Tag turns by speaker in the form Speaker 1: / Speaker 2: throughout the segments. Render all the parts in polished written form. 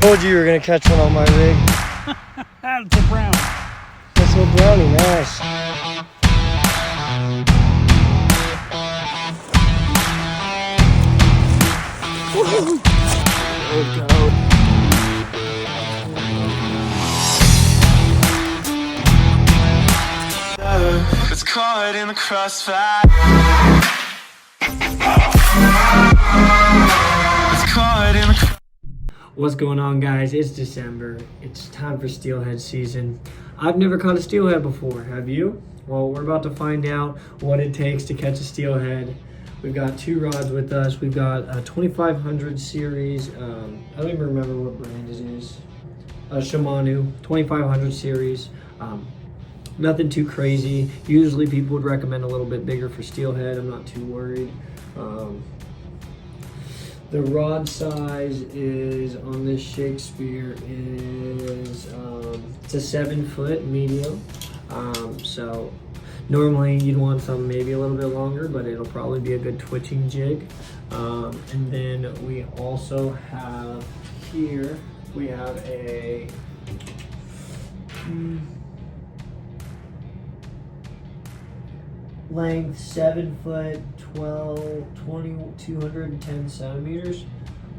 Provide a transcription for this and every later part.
Speaker 1: Told you were gonna catch one on my rig.
Speaker 2: That's a brown.
Speaker 1: That's a brownie, nice.
Speaker 3: It's caught in the crossfire. It's caught in the.
Speaker 4: What's going on, guys? It's December. It's time for steelhead season. I've never caught a steelhead before. Have you? Well, we're about to find out what it takes to catch a steelhead. We've got two rods with us. We've got a 2500 series. I don't even remember what brand it is. Shimano 2500 series. Nothing too crazy. Usually people would recommend a little bit bigger for steelhead. I'm not too worried. The rod size is on this Shakespeare is it's a 7-foot medium. So normally you'd want something maybe a little bit longer, but it'll probably be a good twitching jig. And then we also have here, we have a length 7 foot 210 centimeters.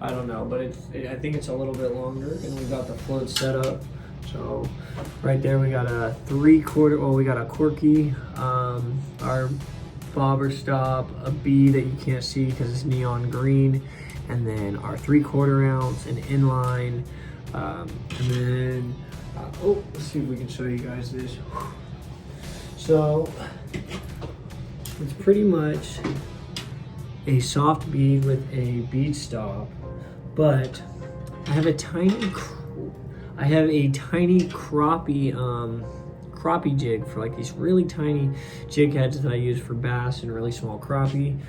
Speaker 4: I don't know, but I think it's a little bit longer, and we got the float set up. So right there we got a 3/4, well, we got a corky, our bobber stop, a bead that you can't see because it's neon green, and then our 3/4 ounce, an inline, and then oh, let's see if we can show you guys this. So it's pretty much a soft bead with a bead stop, but I have a tiny crappie jig for like these really tiny jig heads that I use for bass and really small crappie.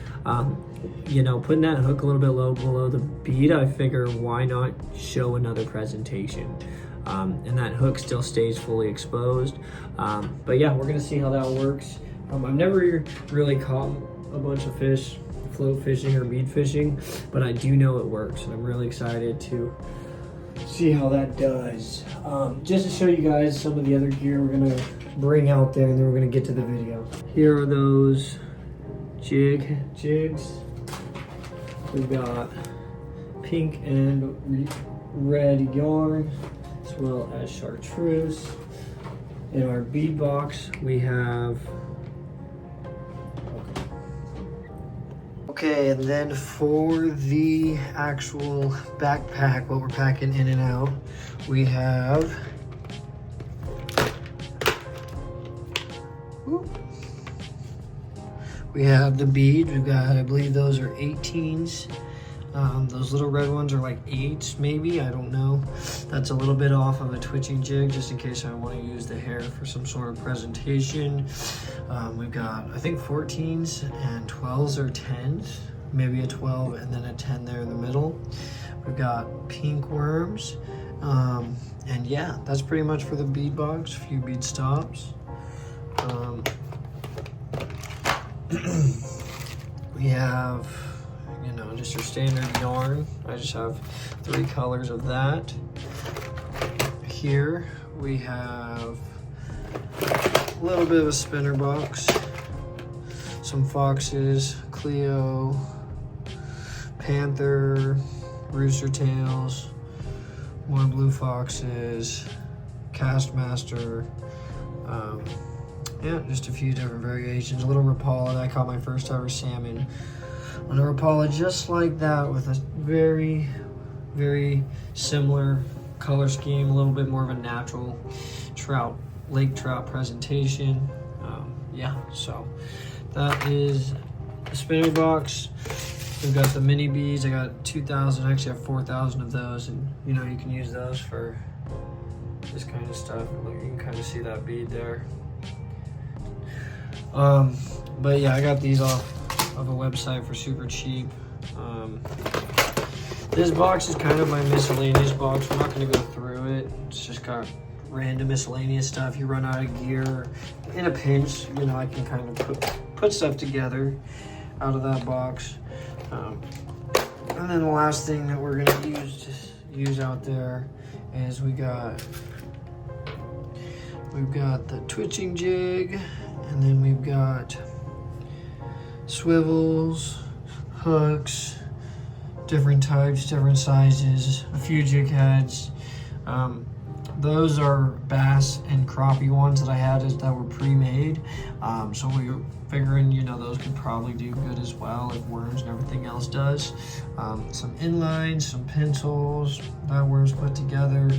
Speaker 4: You know, putting that hook a little bit low below the bead, I figure why not show another presentation. And that hook still stays fully exposed. But yeah, we're gonna see how that works. I've never really caught a bunch of fish float fishing or bead fishing, but I do know it works, and I'm really excited to see how that does. Just to show you guys some of the other gear we're gonna bring out there, and then we're gonna get to the video. Here are those jigs. We've got pink and red yarn, as well as chartreuse. In our bead box, we have okay, and then for the actual backpack, what we're packing in and out, we have the bead. We've got, I believe those are 18s. Those little red ones are like 8s maybe, I don't know. That's a little bit off of a twitching jig, just in case I want to use the hair for some sort of presentation. We've got, I think 14s and 12s or 10s, maybe a 12 and then a 10 there in the middle. We've got pink worms, and yeah, that's pretty much for the bead box. A few bead stops. We have, you know, just your standard yarn. I just have 3 colors of that. Here we have a little bit of a spinner box, some foxes, Cleo, panther, rooster tails, more blue foxes, Castmaster, yeah, just a few different variations. A little Rapala. I caught my first ever salmon on a Rapala just like that, with a very, very similar color scheme, a little bit more of a natural trout, lake trout presentation. Yeah, so that is the spinner box. We've got the mini beads. I got 2,000, I actually have 4,000 of those, and you know, you can use those for this kind of stuff. Look, you can kind of see that bead there. But yeah, I got these off of a website for super cheap. This box is kind of my miscellaneous box. We're not going to go through it. It's just got random miscellaneous stuff. You run out of gear in a pinch, you know, I can kind of put stuff together out of that box. And then the last thing that we're going to use use out there is we've got the twitching jig, and then we've got swivels, hooks, different types, different sizes, a few jig heads. Those are bass and crappie ones that I had that were pre-made. So we were figuring, you know, those could probably do good as well, like worms and everything else does. Some inlines, some pencils, that worms put together.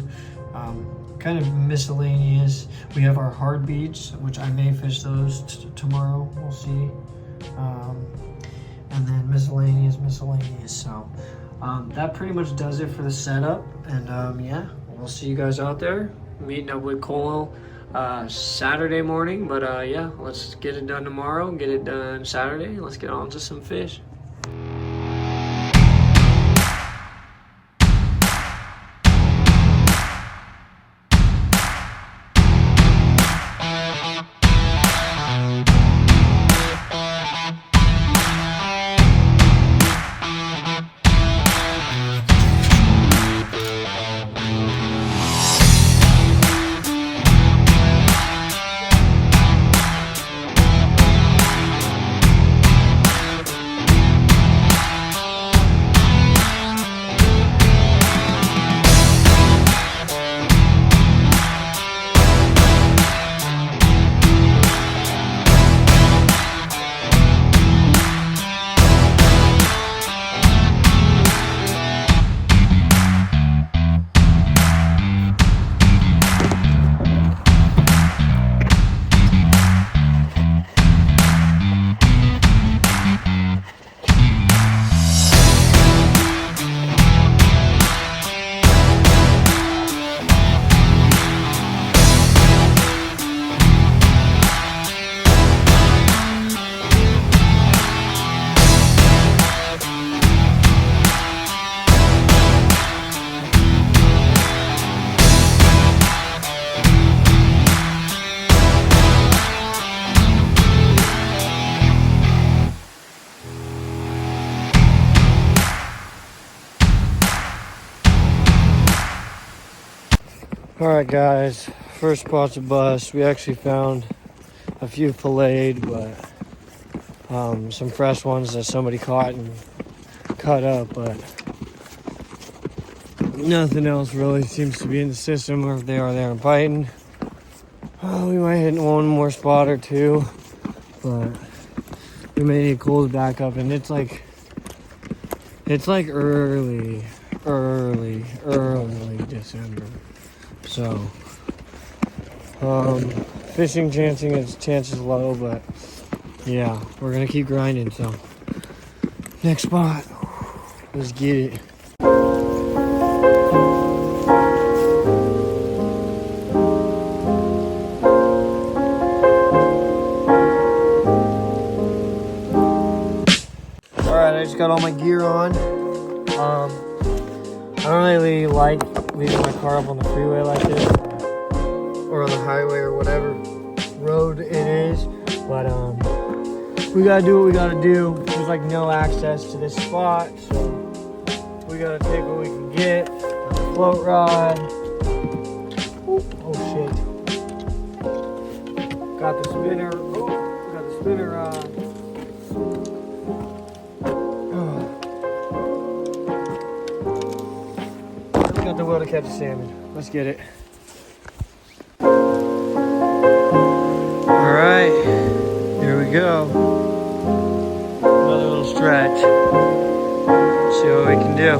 Speaker 4: Kind of miscellaneous. We have our hard beats, which I may fish those tomorrow. We'll see. And then miscellaneous. So that pretty much does it for the setup. And yeah, we'll see you guys out there. Meeting up with Cole Saturday morning. But yeah, let's get it done tomorrow. Get it done Saturday. Let's get on to some fish.
Speaker 1: Alright guys, first spot's a bust. We actually found a few filleted, but some fresh ones that somebody caught and cut up, but nothing else really seems to be in the system, or if they aren't biting. We might hit one more spot or two, but we may need Cole's back up, and it's like early December. So, fishing chances low, but yeah, we're gonna keep grinding. So, next spot, let's get it. All right, I just got all my gear on. I don't really like leaving my car up on the freeway like this, or on the highway, or whatever road it is, but we gotta do what we gotta do. There's like no access to this spot, so we gotta take what we can get. Float rod. Oh shit. Got the spinner. Oh, got the spinner rod. Got the will to catch a salmon. Let's get it. Alright, here we go. Another little stretch. See what we can do.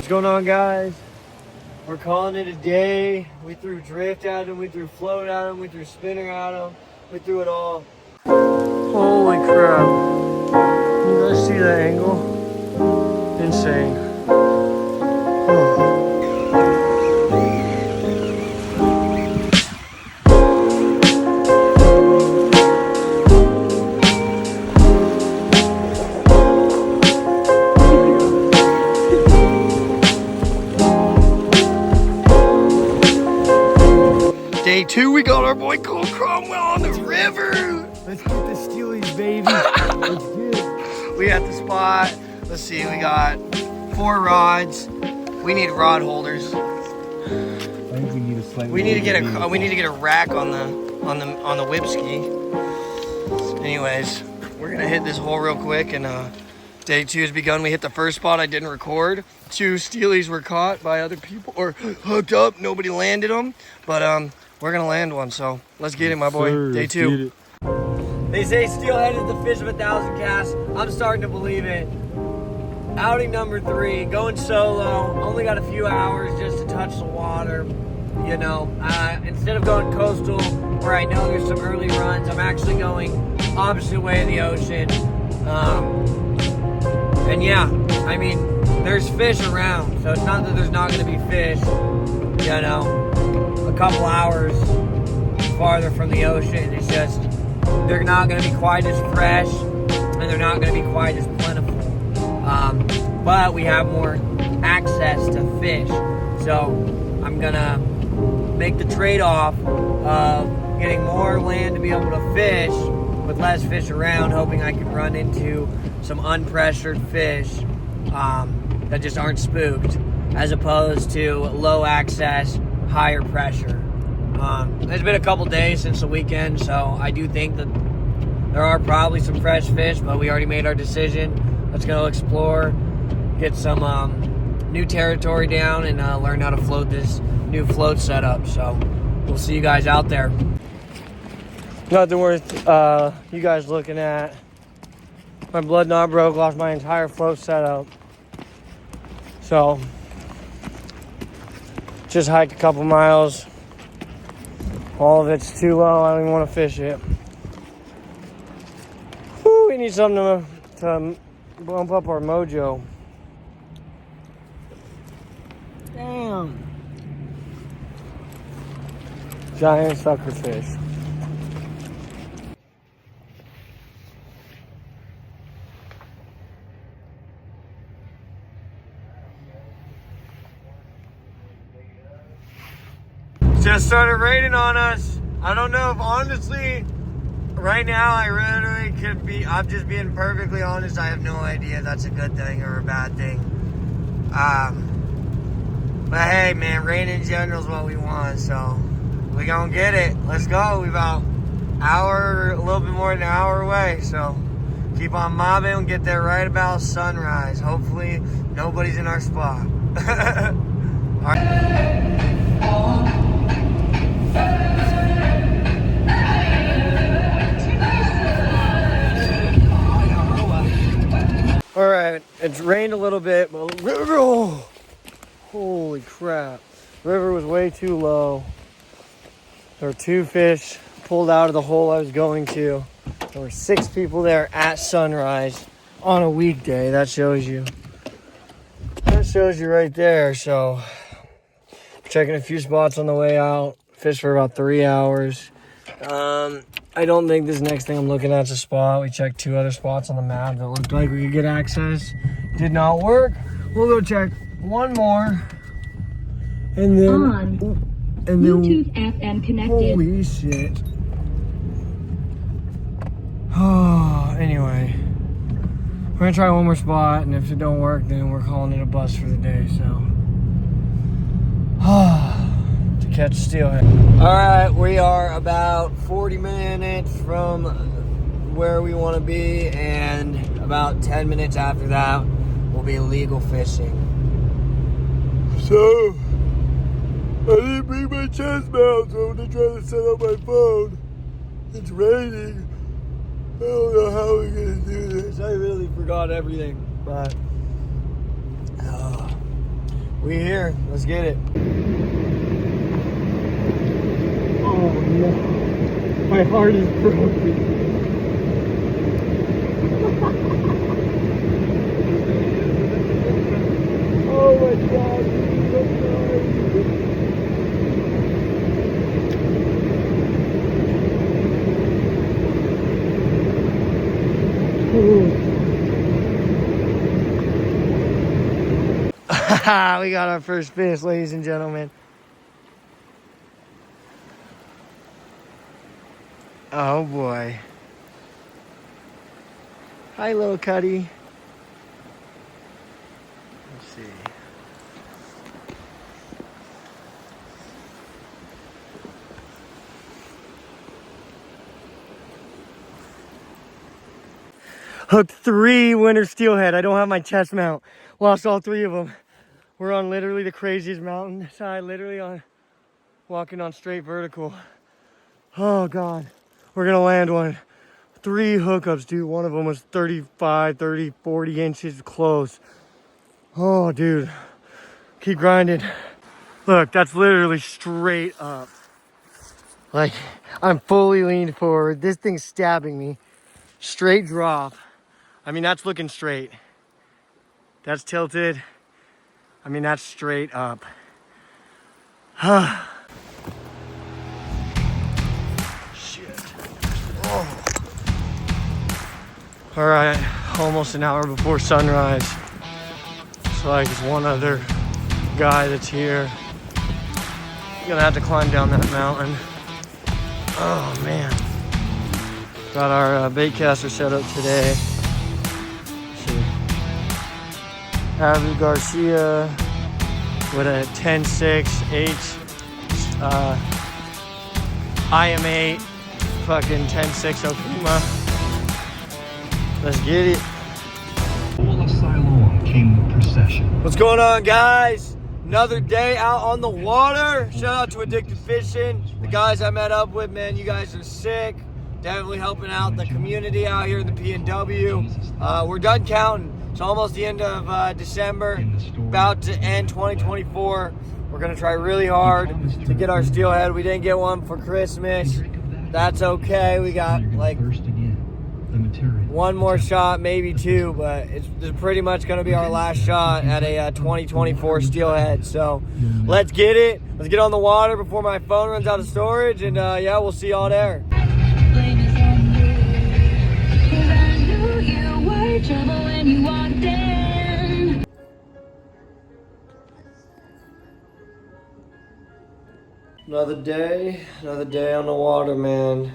Speaker 1: What's going on, guys? We're calling it a day. We threw drift at him, we threw float at him, we threw spinner at him, we threw it all. Holy crap. You guys see that angle? Insane. Day 2, we got our boy Cole Cromwell on the river. Let's get the Steelies, baby. Let's get it. We at the spot. Let's see, we got 4 rods. We need rod holders.
Speaker 2: I think we need a slightly.
Speaker 1: We need to get a rack on the whip ski. Anyways, we're gonna hit this hole real quick, and day 2 has begun. We hit the first spot. I didn't record. 2 Steelies were caught by other people or hooked up. Nobody landed them, but we're gonna land one. So let's get it, my boy.
Speaker 2: Sir,
Speaker 1: day 2. They say Steelhead is the fish of 1,000 casts. I'm starting to believe it. Outing number 3, going solo. Only got a few hours just to touch the water. You know, instead of going coastal, where I know there's some early runs, I'm actually going opposite way of the ocean. And yeah, I mean, there's fish around, so it's not that there's not going to be fish. You know, a couple hours farther from the ocean, it's just they're not going to be quite as fresh, and they're not going to be quite as plentiful. But we have more access to fish, so I'm gonna make the trade-off of getting more land to be able to fish with less fish around, hoping I can run into some unpressured fish that just aren't spooked, as opposed to low access, higher pressure. It's been a couple days since the weekend, so I do think that there are probably some fresh fish, but we already made our decision. Let's go explore, get some new territory down, and learn how to float this new float setup. So we'll see you guys out there. Nothing worth you guys looking at. My blood knot broke, lost my entire float setup. So just hike a couple miles. All of it's too low, I don't even want to fish it. Whew, we need something to bump up our mojo. Damn. Giant sucker fish. Just started raining on us. I don't know if honestly, right now I literally could be, I'm just being perfectly honest, I have no idea if that's a good thing or a bad thing. But hey man, rain in general is what we want, so we gonna get it. Let's go. We about a little bit more than an hour away, so keep on mobbing and get there right about sunrise. Hopefully nobody's in our spot. All right. All right, it's rained a little bit, but river, oh, holy crap. River was way too low. There were 2 fish pulled out of the hole I was going to. There were 6 people there at sunrise on a weekday. That shows you right there. So checking a few spots on the way out. Fished for about 3 hours. I don't think this next thing I'm looking at is a spot. We checked 2 other spots on the map that looked like we could get access. Did not work. We'll go check one more. And then
Speaker 5: Bluetooth FM connected.
Speaker 1: Holy shit. Oh, anyway. We're gonna try one more spot, and if it don't work, then we're calling it a bust for the day, so. To catch steelhead. All right, we are about 40 minutes from where we want to be, and about 10 minutes after that will be illegal fishing. So, I didn't bring my chest mount, so I'm gonna try to set up my phone. It's raining. I don't know how we're gonna do this. I really forgot everything, but We here. Let's get it. Oh no. My heart is broken. Oh my god, dude, I'm so sorry. We got our first fish, ladies and gentlemen. Oh boy. Hi, little Cuddy. Let's see. Hooked 3 winter steelhead. I don't have my chest mount. Lost all 3 of them. We're on literally the craziest mountain side, literally on walking on straight vertical. Oh God, we're gonna land one. 3 hookups, dude. One of them was 35, 30, 40 inches close. Oh, dude, keep grinding. Look, that's literally straight up. Like, I'm fully leaned forward. This thing's stabbing me. Straight drop. I mean, that's looking straight. That's tilted. I mean, that's straight up. Shit. Oh. All right, almost an hour before sunrise. So like there's one other guy that's here. Gonna have to climb down that mountain. Oh man. Got our bait caster set up today. Let's see. Abu Garcia with a 10.6 H IM8 fucking 10.6 Okuma. Let's get it.
Speaker 6: All of Siloam came the procession.
Speaker 1: What's going on, guys? Another day out on the water. Shout out to Addicted Fishing. The guys I met up with, man, you guys are sick. Definitely helping out the community out here in the PNW. We're done counting. It's almost the end of December, about to end 2024. We're gonna try really hard to get our steelhead. We didn't get one for Christmas. That's okay. We got like one more shot, maybe 2, but it's pretty much gonna be our last shot at a 2024 steelhead. So let's get it. Let's get on the water before my phone runs out of storage, and yeah, we'll see y'all there.
Speaker 5: Blame is on me, 'cause I knew you were trouble when you walked in.
Speaker 1: Another day on the water, man.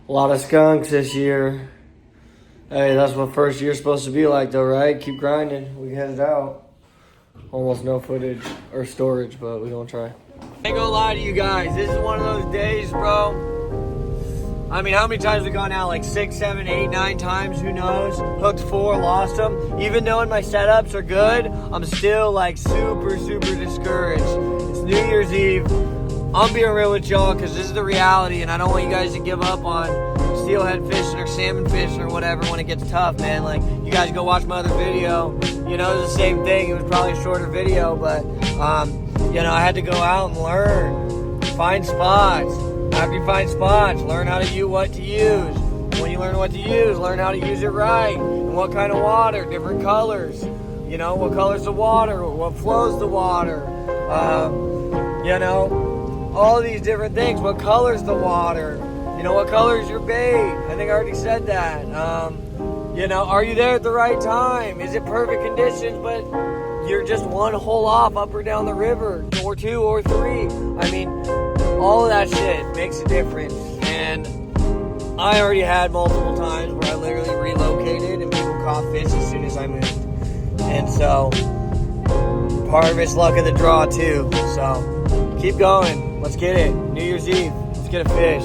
Speaker 1: A lot of skunks this year. Hey, that's what first year's supposed to be like though, right? Keep grinding. We headed out. Almost no footage or storage, but we gonna try. I ain't gonna lie to you guys. This is one of those days, bro. I mean, how many times we gone out? Like 6, 7, 8, 9 times, who knows? Hooked 4, lost them. Even knowing my setups are good, I'm still like super discouraged. It's New Year's Eve. I'm being real with y'all because this is the reality, and I don't want you guys to give up on steelhead fishing or salmon fishing or whatever when it gets tough, man. Like, you guys go watch my other video. You know, it's the same thing. It was probably a shorter video, but, you know, I had to go out and learn. Find spots. After you find spots, learn how to use what to use. When you learn what to use, learn how to use it right. And what kind of water, different colors. You know, what color's the water, what flows the water. You know, all these different things. What color's the water? You know, what color is your bait? I think I already said that. You know, are you there at the right time? Is it perfect conditions, but you're just one hole off up or down the river, or 2 or 3? I mean, all of that shit makes a difference. And I already had multiple times where I literally relocated and people caught fish as soon as I moved. And so, part of it's luck of the draw too. So, keep going. Let's get it. New Year's Eve. Let's get a fish.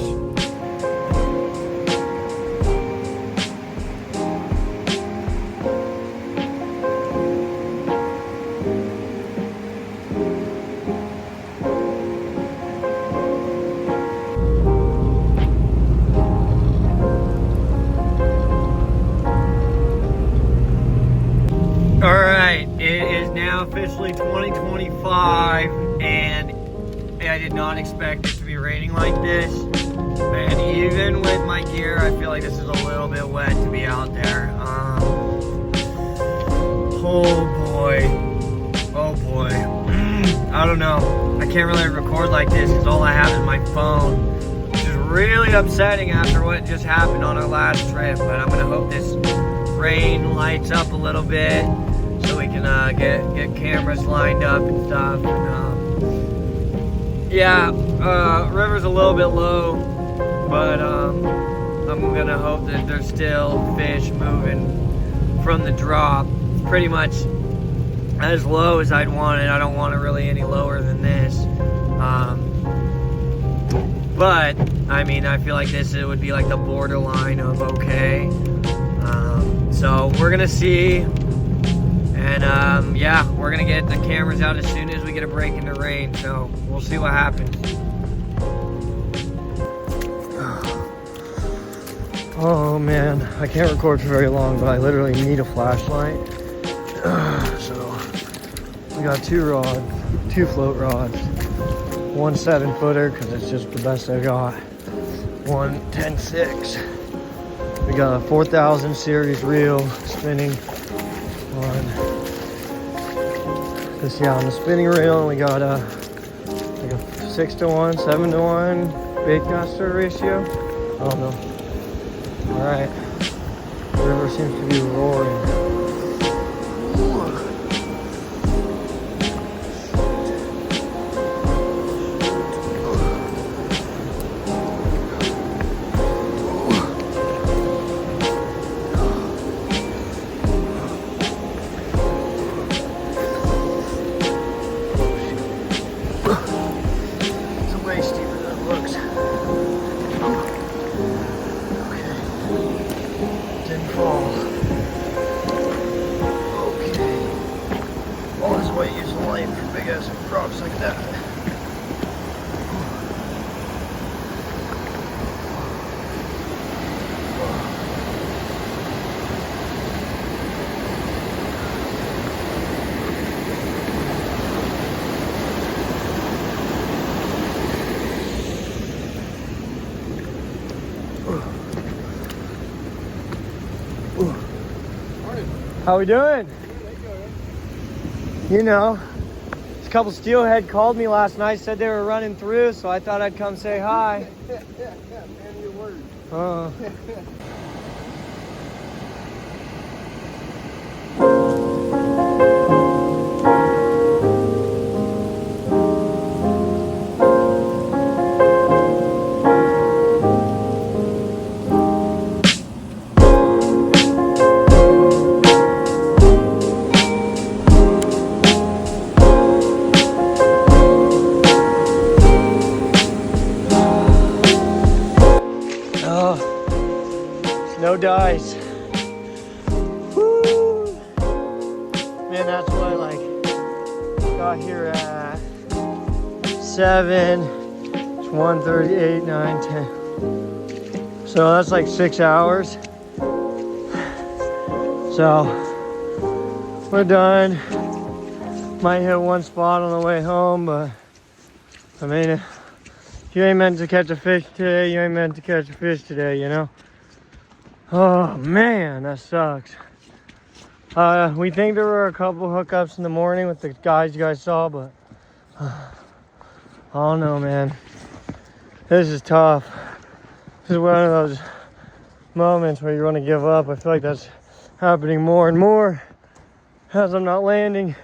Speaker 1: All right, it is
Speaker 4: now officially 2025, and I did not expect it to be raining like this. And even with my gear, I feel like this is a little bit wet to be out there. Oh boy. I don't know. I can't really record like this because all I have is my phone, which is really upsetting after what just happened on our last trip. But I'm gonna hope this rain lights up a little bit so we can get cameras lined up and stuff. And, yeah, river's a little bit low, but I'm gonna hope that there's still fish moving from the drop. It's pretty much as low as I'd want it. I don't want it really any lower than this. But I mean, I feel like this would be like the borderline of okay. So we're gonna see, and yeah, we're gonna get the cameras out as soon as we get a break in the rain. So we'll see what happens. Oh man, I can't record for very long, but I literally need a flashlight. So we got two float rods, one 7-footer because it's just the best I got, one 10-6. We got a 4000 series reel spinning on this, on the spinning reel, and we got like a 6-to-1, 7-to-1 baitcaster ratio. I don't know. All right, the river seems to be roaring. How we doing? You know, a couple steelhead called me last night, said they were running through, so I thought I'd come say hi.
Speaker 1: Man, your word. No dice. Woo! Man, that's what I like. Got here at 7. It's 1:38, 9, 10. So that's like 6 hours. So we're done. Might hit one spot on the way home, but I mean, if you ain't meant to catch a fish today, you ain't meant to catch a fish today, you know? Oh man, that sucks. We think there were a couple hookups in the morning with the guys you guys saw, but I don't know, man. This is tough. This is one of those moments where you want to give up. I feel like that's happening more and more as I'm not landing.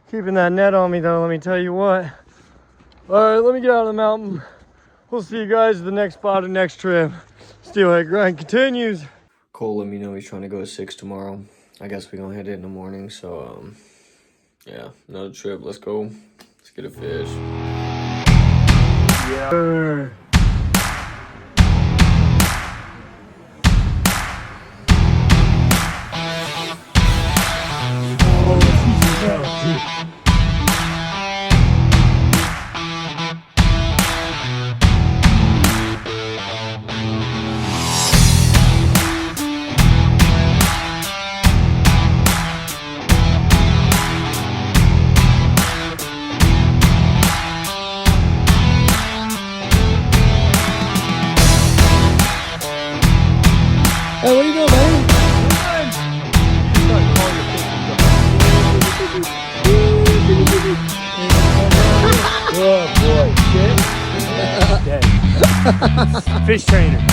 Speaker 1: Keeping that net on me though, let me tell you what. All right, let me get out of the mountain. We'll see you guys at the next spot and next trip. Steelhead grind continues. Cole let me know he's trying to go to 6 tomorrow. I guess we're gonna hit it in the morning, so yeah, another trip. Let's go. Let's get a fish. Yeah.
Speaker 2: Fish trainer.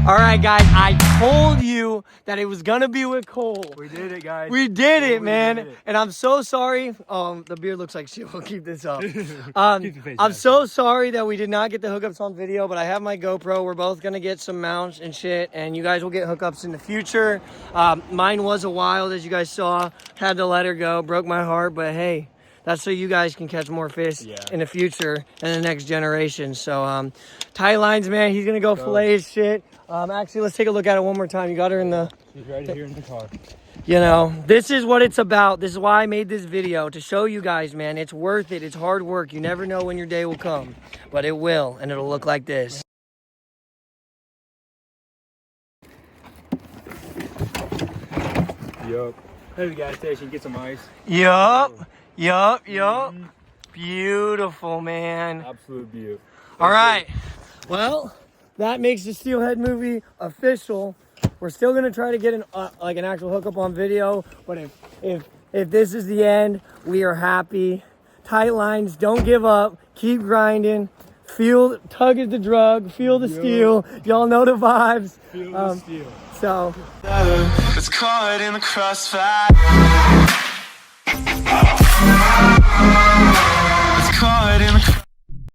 Speaker 1: All right, guys, I told you that it was gonna be with Cole.
Speaker 2: We did it, guys.
Speaker 1: We did it, man.
Speaker 2: did it.
Speaker 1: And I'm so sorry. The beard looks like shit. We'll keep this up.
Speaker 2: Keep the face
Speaker 1: I'm
Speaker 2: down.
Speaker 1: so sorry that we did not get the hookups on video, but I have my GoPro. We're both gonna get some mounts and shit, and you guys will get hookups in the future. Mine was a wild, as you guys saw. Had to let her go. Broke my heart, but hey, that's so you guys can catch more fish in the future and the next generation. So, tight lines, man. He's gonna go fillet his shit. Actually, let's take a look at it one more time. You got her in the...
Speaker 2: She's right here in the car.
Speaker 1: You know, this is what it's about. This is why I made this video, to show you guys, man, it's worth it. It's hard work. You never know when your day will come, but it will, and it'll look like this.
Speaker 2: Yup. There's the gas station. Get some ice.
Speaker 1: Yup. Beautiful, man.
Speaker 2: Absolute beauty.
Speaker 1: All right. Well, that makes the Steelhead movie official. We're still gonna try to get an actual hookup on video, but if this is the end, we are happy. Tight lines, don't give up, keep grinding. Tug is the drug, feel the steel. Y'all know the vibes.
Speaker 2: Feel the steel.
Speaker 1: So.
Speaker 3: It's caught in the crossfire. It's caught in the